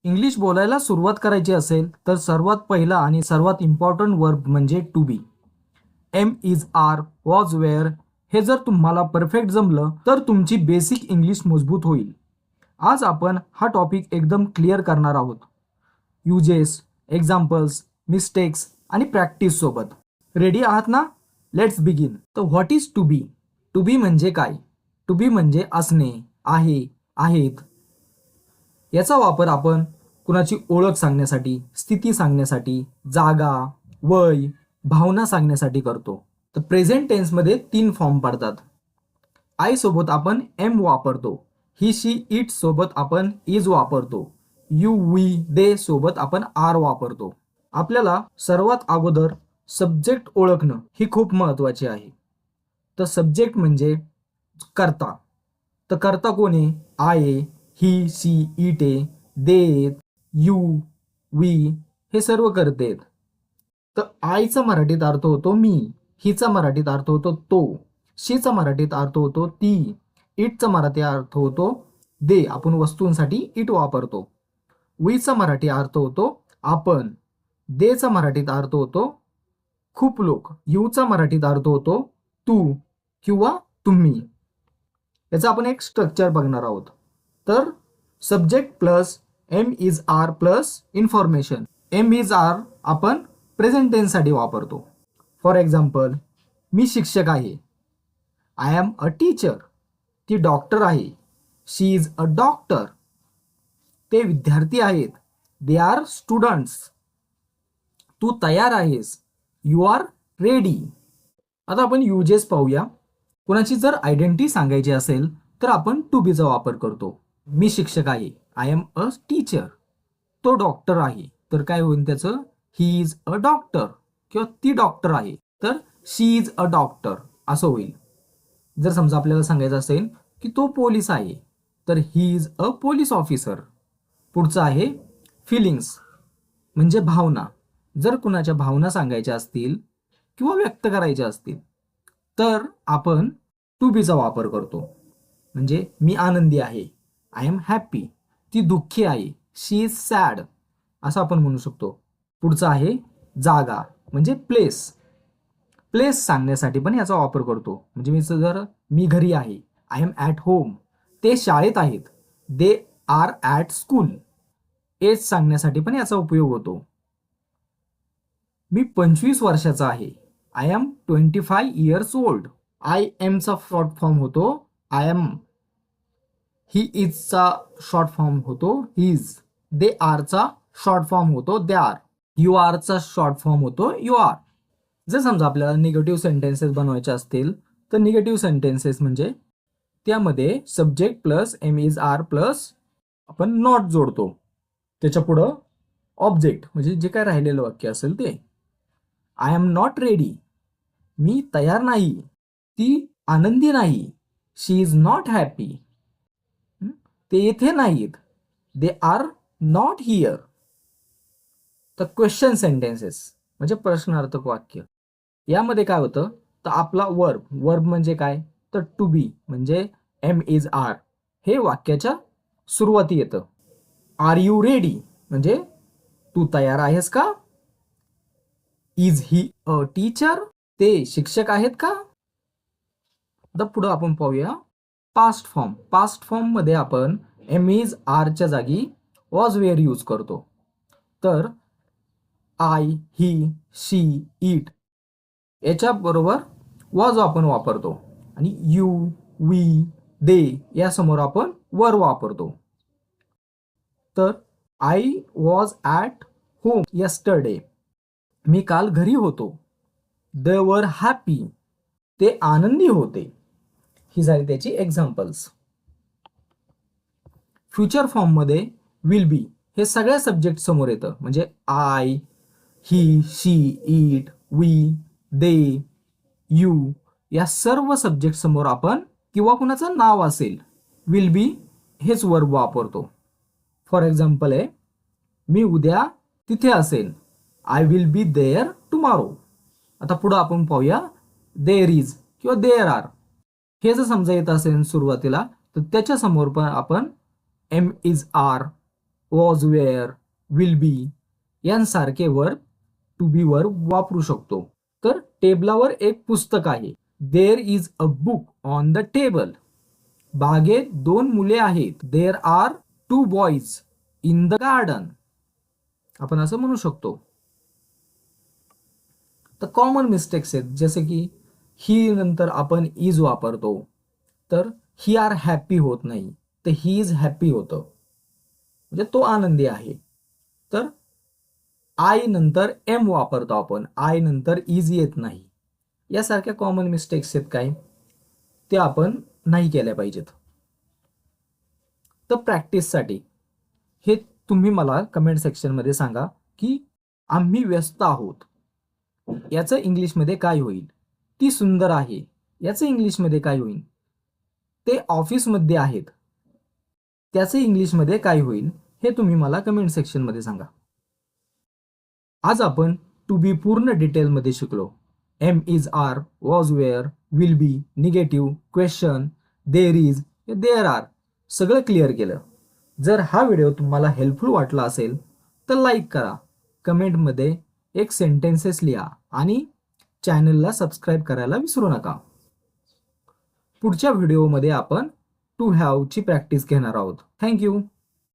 English बोलायला सुरुवात करायची असेल तर सर्वात पहिला आणि सर्वात इम्पॉर्टंट वर्ब म्हणजे to be. Am is are was were हे जर तुम्हाला परफेक्ट जमलं तर तुमची बेसिक इंग्लिश मजबूत होईल. आज आपण हा टॉपिक एकदम क्लिअर करणार आहोत. युजेस, एक्झाम्पल्स, मिस्टेक्स आणि प्रॅक्टिस सोबत. रेडी आहात ना? Let's begin. तर what is to be? To be म्हणजे काय? टू बी म्हणजे असणे, आहे, आहेत. याचा वापर आपण कुणाची ओळख सांगण्यासाठी, स्थिती सांगण्यासाठी, जागा, वय, भावना सांगण्यासाठी करतो. तर प्रेझेंट टेन्समध्ये 3 फॉर्म पडतात. आय सोबत आपण एम वापरतो. ही शी इट सोबत आपण इज वापरतो. यू वी दे सोबत आपण आर वापरतो. आपल्याला सर्वात अगोदर सब्जेक्ट ओळखणं ही खूप महत्वाची आहे. तर सब्जेक्ट म्हणजे कर्ता. तर कर्ता कोण आहे? आय आहे, ही शी इट आहे, दे, यू, वी हे सर्व करते आहेत. तर आयचा मराठीत अर्थ होतो मी, हिचा मराठीत अर्थ होतो तो, शीचा मराठीत अर्थ होतो ती, इटचा मराठी अर्थ होतो दे, आपण वस्तूंसाठी इट वापरतो. वीचा मराठी अर्थ होतो आपण, देचा मराठीत अर्थ होतो खूप लोक, यूचा मराठीत अर्थ होतो तू किंवा तुम्ही. याचा आपण एक स्ट्रक्चर बघणार आहोत. तर subject plus am is are plus information. Am is are आपण प्रेझेंट टेन्ससाठी वापरतो. फॉर एक्झाम्पल, मी शिक्षक आहे. I am a teacher. ती डॉक्टर आहे. She is a doctor. ते विद्यार्थी आहेत. They are students. तू तयार आहेस. You are ready. आता आपण युजेस पाहूया. कोणाची जर आयडेंटिटी सांगायची असेल तर आपण टू बीचा वापर करतो. मी शिक्षक आहे. I am a teacher. तो डॉक्टर आहे. तर काय होईल त्याचं? He is a doctor. किंवा ती डॉक्टर आहे तर शी इज अ डॉक्टर असं होईल. जर समजा आपल्याला सांगायचं असेल की तो पोलीस आहे तर he is a police officer. पुढचं आहे फिलिंग्स म्हणजे भावना. जर कुणाच्या भावना सांगायच्या असतील किंवा व्यक्त करायच्या असतील तर आपण टू बीचा वापर करतो. म्हणजे मी आनंदी आहे. I am happy. ती दुःखी आहे. शी इज सॅड असं आपण म्हणू शकतो. पुढचं आहे जागा म्हणजे प्लेस. प्लेस सांगण्यासाठी पण याचा वापर करतो. म्हणजे जर मी घरी आहे. I am at home. ते शाळेत आहेत. They are at school. Age सांगण्यासाठी पण याचा उपयोग होतो. मी 25 वर्षाचा आहे. I am 25 years old. I एमचा शॉर्ट फॉर्म होतो आय एम. ही इजचा शॉर्ट फॉर्म होतो हिज. दे आरचा शॉर्ट फॉर्म होतो दे आर. यू आरचा शॉर्ट फॉर्म होतो यू आर. जर समजा आपल्याला निगेटिव्ह सेंटेन्सेस बनवायचे असतील तर निगेटिव्ह सेंटेन्सेस म्हणजे त्यामध्ये subject plus am is are plus आपण नॉट जोडतो. त्याच्या पुढं ऑब्जेक्ट म्हणजे जे काय राहिलेलं वाक्य असेल ते. I am not ready. मी तयार नाही. ती आनंदी नाही. She is not happy. ते येथे नाहीत. They are not here. तर क्वेश्चन सेंटेन्सेस म्हणजे प्रश्नार्थक वाक्य. यामध्ये काय होतं तर आपला वर्ब म्हणजे काय तर टू बी म्हणजे एम इज आर हे वाक्याच्या सुरुवाती येतं. आर यू रेडी म्हणजे तू तयार आहेस का? Is he a teacher. ते शिक्षक आहेत का? आता पुढं आपण पाहूया पास्ट फॉर्म. पास्ट फॉर्म मध्ये आपण एम इज आरच्या जागी वॉज वेअर यूज करतो. तर आय, ही, शी, इट याच्या बरोबर वॉज आपण वापरतो आणि यू, वी, दे या समोर आपण वर वापरतो. तर I was at home yesterday. मी काल घरी होतो. दे वर हॅपी. ते आनंदी होते. ही झाली त्याची एक्झाम्पल्स. फ्युचर फॉर्ममध्ये विल बी हे सगळ्या सब्जेक्ट समोर येतं. म्हणजे I, he, she, it, we, they, you या सर्व सब्जेक्ट समोर आपण किंवा कुणाचं नाव असेल विल बी हेच वर्ब वापरतो. फॉर एक्झाम्पल आहे मी उद्या तिथे असेल. I will be there tomorrow. आता पुढं आपण पाहूया देअर इज किंवा देअर आर. हे जर समजा येत असेल सुरुवातीला तर त्याच्या समोर पण आपण am is are was, were, will be यांसारखे वर्ब टू बी वर्ब वापरू शकतो. तर टेबलावर एक पुस्तक आहे. There is a book on the table. बागेत 2 मुले आहेत. There are 2 boys in the garden. आपण असं म्हणू शकतो. तर कॉमन मिस्टेक्स आहेत, जसे की ही नंतर आपण इज वापरतो, तर ही आर हॅपी होत नाही, तर ही इज हॅपी होतं, म्हणजे तो आनंदी आहे. तर आय नंतर एम वापरतो आपण, आय नंतर इज येत नाही. यासारख्या कॉमन मिस्टेक्स आहेत काय, ते आपण नाही केल्या पाहिजेत. तर प्रॅक्टिससाठी हे तुम्ही मला कमेंट सेक्शनमध्ये सांगा की आम्ही व्यस्त आहोत याचं इंग्लिशमध्ये काय होईल. ती सुंदर आहे याचं इंग्लिशमध्ये काय होईल. ते ऑफिसमध्ये आहेत त्याचं इंग्लिशमध्ये काय होईल हे तुम्ही मला कमेंट सेक्शनमध्ये सांगा. आज आपण टू बी पूर्ण डिटेलमध्ये शिकलो. Am is, are, was, were, will be, negative, question, there is, there are सगळं क्लिअर केलं. जर हा व्हिडिओ तुम्हाला हेल्पफुल वाटला असेल तर लाईक करा, कमेंटमध्ये एक सेंटेन्सेस लिहा आणि चॅनलला सबस्क्राईब करायला विसरू नका. पुढच्या व्हिडिओमध्ये आपण टू हॅवची प्रॅक्टिस घेणार आहोत. थँक्यू.